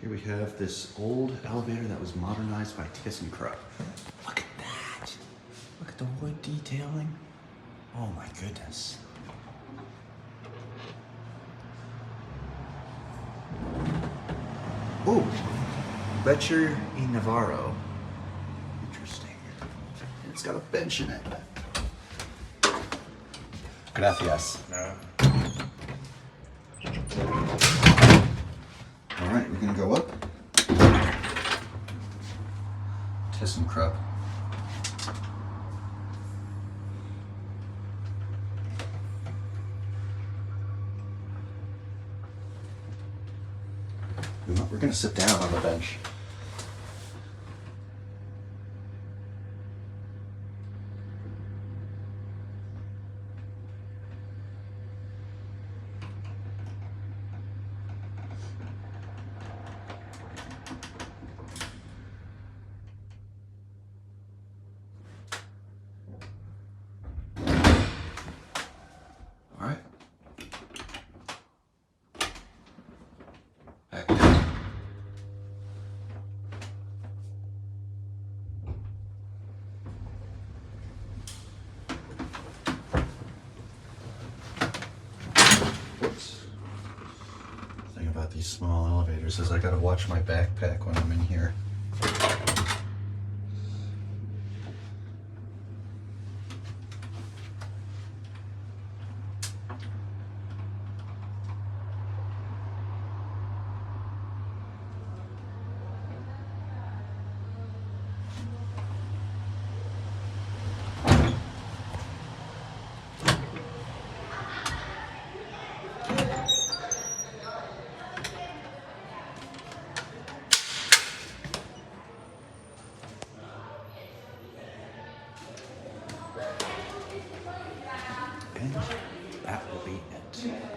Here we have this old elevator that was modernized by ThyssenKrupp. Look at that. Look at the wood detailing. Oh my goodness. Oh, Boetticher y Navarro. Interesting. It's got a bench in it. Gracias. No. All right, we're gonna go up. ThyssenKrupp. We're gonna sit down on the bench. All right. Back down. Whoops. The thing about these small elevators is I gotta watch my backpack when I'm in here. And that will be it.